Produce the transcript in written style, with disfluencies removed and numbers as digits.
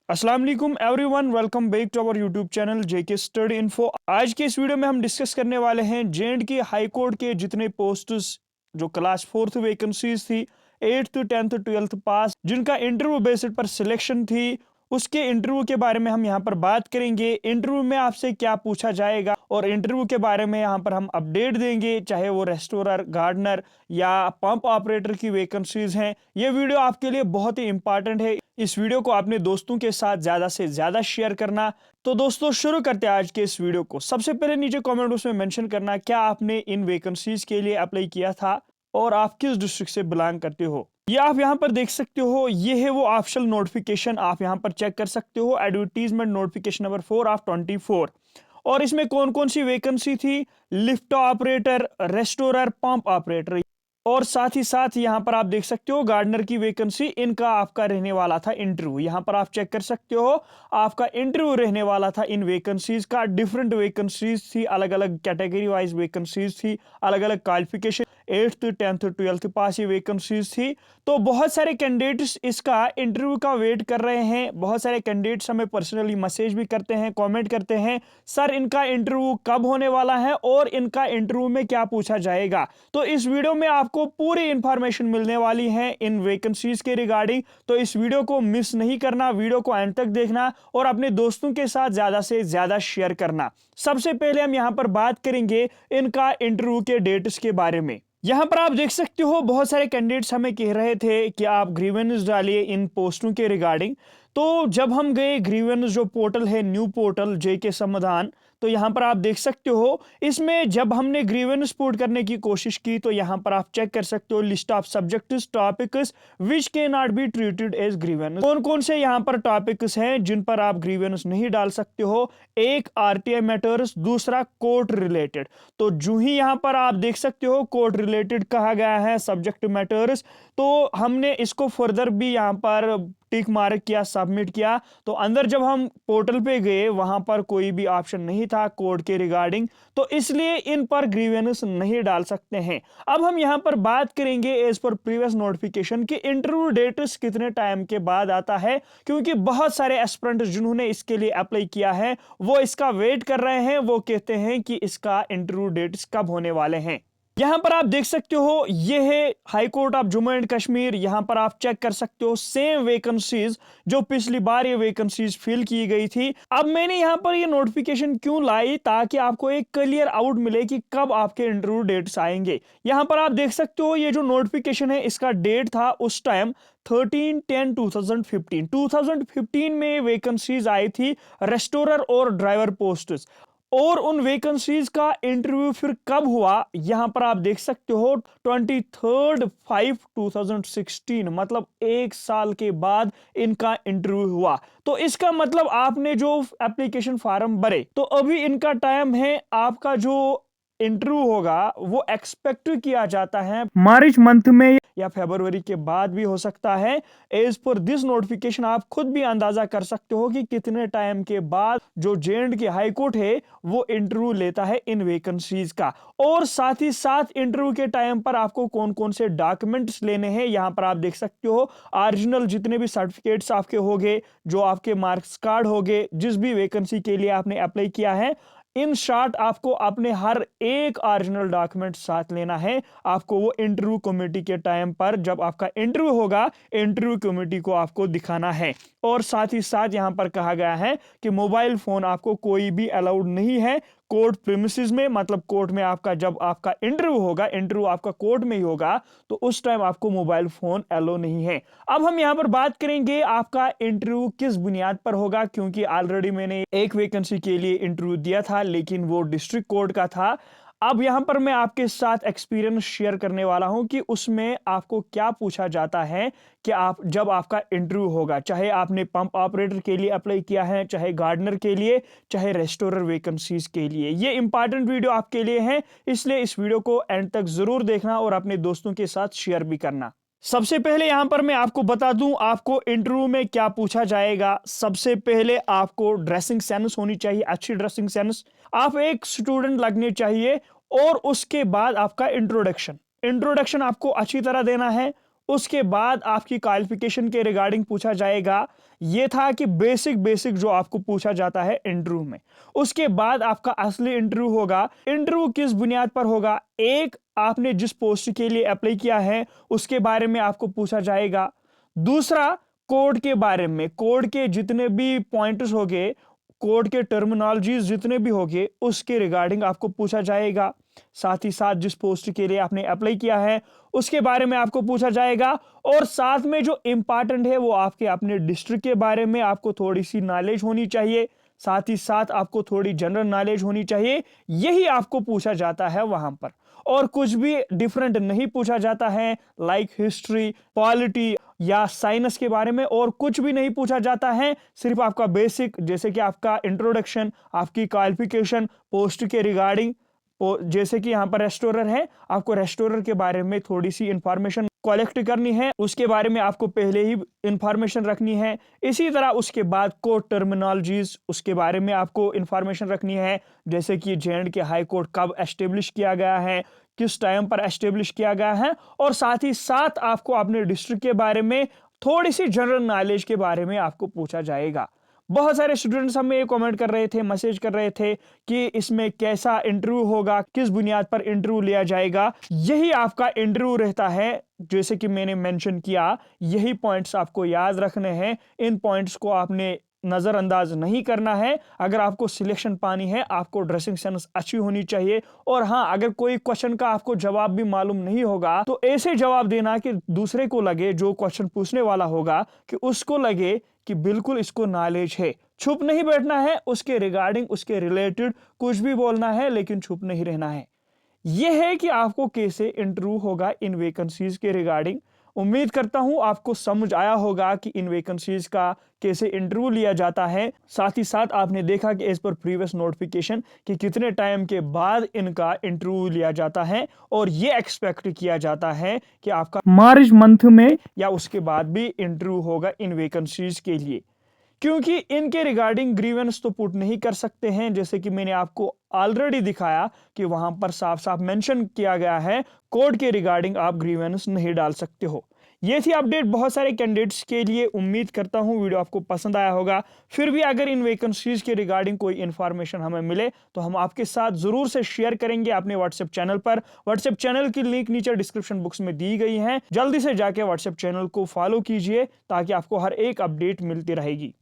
अस्सलाम वालेकुम everyone, welcome back to our YouTube channel JK study info. आज के इस वीडियो में हम डिस्कस करने वाले हैं जे.एंड.के हाई कोर्ट के जितने पोस्ट्स जो क्लास 4th वैकेंसीज थी, 8th 10th 12th पास, जिनका इंटरव्यू बेसिस पर सिलेक्शन थी, उसके इंटरव्यू के बारे में हम यहाँ पर बात करेंगे। इंटरव्यू में आपसे क्या पूछा जाएगा और इंटरव्यू के बारे में यहाँ पर हम अपडेट देंगे, चाहे वो रेस्टोरर, गार्डनर या पंप ऑपरेटर की वैकेंसीज हैं। ये वीडियो आपके लिए बहुत ही इंपॉर्टेंट है। इस वीडियो को अपने दोस्तों के साथ ज्यादा से ज्यादा शेयर करना। तो दोस्तों शुरू करते हैं आज के इस वीडियो को। सबसे पहले नीचे कमेंट बॉक्स में मेंशन करना क्या आपने इन वैकेंसीज के लिए अप्लाई किया था और आप किस डिस्ट्रिक्ट से बिलोंग करते हो। ये आप यहाँ पर देख सकते हो, ये है वो ऑफिशियल नोटिफिकेशन, आप यहाँ पर चेक कर सकते हो। एडवर्टीजमेंट नोटिफिकेशन नंबर 4 ऑफ 24 और इसमें कौन कौन सी वैकेंसी थी, lift operator, restorer, pump operator और साथ ही साथ यहाँ पर आप देख सकते हो गार्डनर की वैकेंसी। इनका आपका रहने वाला था इंटरव्यू। यहाँ पर आप चेक कर सकते हो, आपका इंटरव्यू रहने वाला था इन वैकेंसीज का। डिफरेंट वैकेंसीज थी, अलग अलग कैटेगरी वाइज वैकेंसीज थी, अलग अलग क्वालिफिकेशन, 8th 10th 12th पास ये वैकेंसीज थी। तो बहुत सारे कैंडिडेट्स इसका इंटरव्यू का वेट कर रहे हैं। बहुत सारे कैंडिडेट्स हमें पर्सनली मैसेज भी करते हैं, कमेंट करते हैं, सर इनका इंटरव्यू कब होने वाला है और इनका इंटरव्यू में क्या पूछा जाएगा। तो इस वीडियो में आपको पूरी इंफॉर्मेशन मिलने वाली है इन वैकेंसीज के रिगार्डिंग। तो इस वीडियो को मिस नहीं करना, वीडियो को एंड तक देखना और अपने दोस्तों के साथ ज्यादा से ज्यादा शेयर करना। सबसे पहले हम यहां पर बात करेंगे इनका इंटरव्यू के डेट्स के बारे में। यहां पर आप देख सकते हो, बहुत सारे कैंडिडेट्स हमें कह रहे थे कि आप ग्रीवेंस डालिए इन पोस्टों के रिगार्डिंग। तो जब हम गए ग्रीवेंस जो पोर्टल है, न्यू पोर्टल जेके समाधान, तो यहां पर आप देख सकते हो, इसमें जब हमने ग्रीवेंस पुट करने की कोशिश की तो यहां पर आप चेक कर सकते हो list of subjects topics which can not be treated as grievance. कौन कौन से यहां पर टॉपिक्स हैं जिन पर आप ग्रीवेंस नहीं डाल सकते हो। एक आरटीआई मैटर्स, दूसरा कोर्ट रिलेटेड। तो जो ही यहां पर आप देख सकते हो कोर्ट रिलेटेड कहा गया है, सब्जेक्ट मैटर्स, तो हमने इसको फर्दर भी यहां पर टिक मार्क किया, सबमिट किया। तो अंदर जब हम पोर्टल पे गए वहां पर कोई भी ऑप्शन नहीं था कोड के रिगार्डिंग, तो इसलिए इन पर ग्रीवेंस नहीं डाल सकते हैं। अब हम यहां पर बात करेंगे एज पर प्रीवियस नोटिफिकेशन कि इंटरव्यू डेट्स कितने टाइम के बाद आता है, क्योंकि बहुत सारे एस्पिरेंट्स जिन्होंने इसके लिए अप्लाई किया है वो इसका वेट कर रहे हैं। वो कहते हैं कि इसका इंटरव्यू डेट्स कब होने वाले हैं। यहां पर आप देख सकते हो, ये है high court of Jammu and Kashmir. यहां पर आप चेक कर सकते हो सेम वैकेंसीज जो पिछली बार ये वैकेंसीज फिल की गई थी। अब मैंने यहां पर ये नोटिफिकेशन क्यों लाई, ताकि आपको एक क्लियर आउट मिले कि कब आपके इंटरव्यू डेट्स आएंगे। यहां पर आप देख सकते हो, ये जो नोटिफिकेशन है इसका डेट था उस टाइम 13/10/2015 में वैकेंसीज आई थी रेस्टोरर और ड्राइवर पोस्ट्स। और उन वैकेंसीज का इंटरव्यू फिर कब हुआ, यहां पर आप देख सकते हो 23/5/2016, मतलब एक साल के बाद इनका इंटरव्यू हुआ। तो इसका मतलब आपने जो एप्लीकेशन फॉर्म भरे, तो अभी इनका टाइम है, आपका जो इंटरव्यू होगा वो एक्सपेक्ट किया जाता है मार्च मंथ में या फरवरी के बाद भी हो सकता है। एज पर दिस नोटिफिकेशन आप खुद भी अंदाजा कर सकते हो कि कितने टाइम के बाद जो जे.एंड.के हाई कोर्ट है वो इंटरव्यू लेता है इन वैकेंसीज का। और साथ ही साथ इंटरव्यू के टाइम पर आपको कौन कौन से डॉक्यूमेंट्स लेने हैं यहां पर आप देख सकते हो। ओरिजिनल जितने भी सर्टिफिकेट्स आपके होंगे, जो आपके मार्क्स कार्ड होंगे, जिस भी वैकेंसी के लिए आपने अप्लाई किया है, इन शॉर्ट आपको अपने हर एक ओरिजिनल डॉक्यूमेंट साथ लेना है। आपको वो इंटरव्यू कमेटी के टाइम पर जब आपका इंटरव्यू होगा, इंटरव्यू कमेटी को आपको दिखाना है। और साथ ही साथ यहां पर कहा गया है कि मोबाइल फोन आपको कोई भी अलाउड नहीं है कोर्ट प्रीमिसेस में। मतलब कोर्ट में आपका जब आपका इंटरव्यू होगा, इंटरव्यू आपका कोर्ट में ही होगा, तो उस टाइम आपको मोबाइल फोन अलाउ नहीं है। अब हम यहां पर बात करेंगे आपका इंटरव्यू किस बुनियाद पर होगा, क्योंकि ऑलरेडी मैंने एक वैकेंसी के लिए इंटरव्यू दिया था लेकिन वो डिस्ट्रिक्ट कोर्ट का था। अब यहां पर मैं आपके साथ एक्सपीरियंस शेयर करने वाला हूं कि उसमें आपको क्या पूछा जाता है कि आप जब आपका इंटरव्यू होगा, चाहे आपने पंप ऑपरेटर के लिए अप्लाई किया है, चाहे गार्डनर के लिए, चाहे रेस्टोरर वैकेंसीज के लिए। ये इंपॉर्टेंट वीडियो आपके लिए है, इसलिए इस वीडियो को एंड तक जरूर देखना और अपने दोस्तों के साथ शेयर भी करना। सबसे पहले यहां पर मैं आपको बता दूं आपको इंटरव्यू में क्या पूछा जाएगा। सबसे पहले आपको ड्रेसिंग सेंस होनी चाहिए, अच्छी ड्रेसिंग सेंस, आप एक स्टूडेंट लगने चाहिए। और उसके बाद आपका इंट्रोडक्शन आपको अच्छी तरह देना है। उसके बाद आपकी क्वालिफिकेशन के रिगार्डिंग पूछा जाएगा। ये था कि बेसिक जो आपको पूछा जाता है इंटरव्यू में। उसके बाद आपका असली इंटरव्यू होगा। इंटरव्यू किस बुनियाद पर होगा? एक, आपने जिस पोस्ट के लिए अप्लाई किया है उसके बारे में आपको पूछा जाएगा। दूसरा, कोड के बारे में, कोड के जितने भी पॉइंट्स होंगे, कोड के टर्मिनोलॉजीज जितने भी होंगे उसके रिगार्डिंग आपको पूछा जाएगा। साथ ही साथ जिस पोस्ट के लिए आपने अप्लाई किया है उसके बारे में आपको पूछा जाएगा। और साथ में जो इंपॉर्टेंट है वो आपके अपने डिस्ट्रिक्ट के बारे में आपको थोड़ी सी नॉलेज होनी चाहिए। साथ ही साथ आपको थोड़ी जनरल नॉलेज होनी चाहिए। यही आपको पूछा जाता है वहां पर, और कुछ भी डिफरेंट नहीं पूछा जाता है। लाइक हिस्ट्री, पॉलिटी या साइंस के बारे में और कुछ भी नहीं पूछा जाता है। सिर्फ आपका बेसिक, जैसे कि आपका इंट्रोडक्शन, आपकी क्वालिफिकेशन, पोस्ट के रिगार्डिंग। जैसे कि यहाँ पर रेस्टोरर है, आपको रेस्टोरर के बारे में थोड़ी सी इंफॉर्मेशन कलेक्ट करनी है, उसके बारे में आपको पहले ही इंफॉर्मेशन रखनी है। इसी तरह उसके बाद कोर्ट टर्मिनोलॉजीज, उसके बारे में आपको इंफॉर्मेशन रखनी है। जैसे कि जे.एंड.के के हाई कोर्ट कब एस्टेब्लिश किया गया है, किस टाइम पर एस्टेब्लिश किया गया है, और साथ ही साथ आपको अपने डिस्ट्रिक्ट के बारे में, थोड़ी सी जनरल नॉलेज के बारे में आपको पूछा जाएगा। बहुत सारे स्टूडेंट्स हमें कमेंट कर रहे थे, मैसेज कर रहे थे कि इसमें कैसा इंटरव्यू होगा, किस बुनियाद पर इंटरव्यू लिया जाएगा। यही आपका इंटरव्यू रहता है। जैसे कि मैंने मेंशन किया, यही पॉइंट्स आपको याद रखने हैं। इन पॉइंट्स को आपने नजरअंदाज नहीं करना है। अगर आपको सिलेक्शन पानी है, आपको ड्रेसिंग सेंस अच्छी होनी चाहिए। और हाँ, अगर कोई क्वेश्चन का आपको जवाब भी मालूम नहीं होगा तो ऐसे जवाब देना कि दूसरे को लगे, जो क्वेश्चन पूछने वाला होगा, कि उसको लगे कि बिल्कुल इसको नॉलेज है। छुप नहीं बैठना है, उसके रिगार्डिंग, उसके रिलेटेड कुछ भी बोलना है, लेकिन छुप नहीं रहना है। यह है कि आपको कैसे इंटरव्यू होगा इन वैकेंसीज के रिगार्डिंग। उम्मीद करता हूं आपको समझ आया होगा कि इन वैकेंसीज का कैसे इंटरव्यू लिया जाता है। साथ ही साथ आपने देखा कि एज पर प्रीवियस नोटिफिकेशन कि कितने टाइम के बाद इनका इंटरव्यू लिया जाता है, और ये एक्सपेक्ट किया जाता है कि आपका मार्च मंथ में या उसके बाद भी इंटरव्यू होगा इन वैकेंसीज के लिए। क्योंकि इनके रिगार्डिंग ग्रीवेंस तो पुट नहीं कर सकते हैं, जैसे कि मैंने आपको ऑलरेडी दिखाया कि वहां पर साफ साफ मेंशन किया गया है, कोड के रिगार्डिंग आप ग्रीवेंस नहीं डाल सकते हो। ये थी अपडेट बहुत सारे कैंडिडेट्स के लिए। उम्मीद करता हूं वीडियो आपको पसंद आया होगा। फिर भी अगर इन वैकेंसीज के रिगार्डिंग कोई इंफॉर्मेशन हमें मिले तो हम आपके साथ जरूर से शेयर करेंगे अपने व्हाट्सएप चैनल पर। व्हाट्सएप चैनल की लिंक नीचे डिस्क्रिप्शन बॉक्स में दी गई है। जल्दी से जाके व्हाट्सएप चैनल को फॉलो कीजिए ताकि आपको हर एक अपडेट मिलती रहेगी।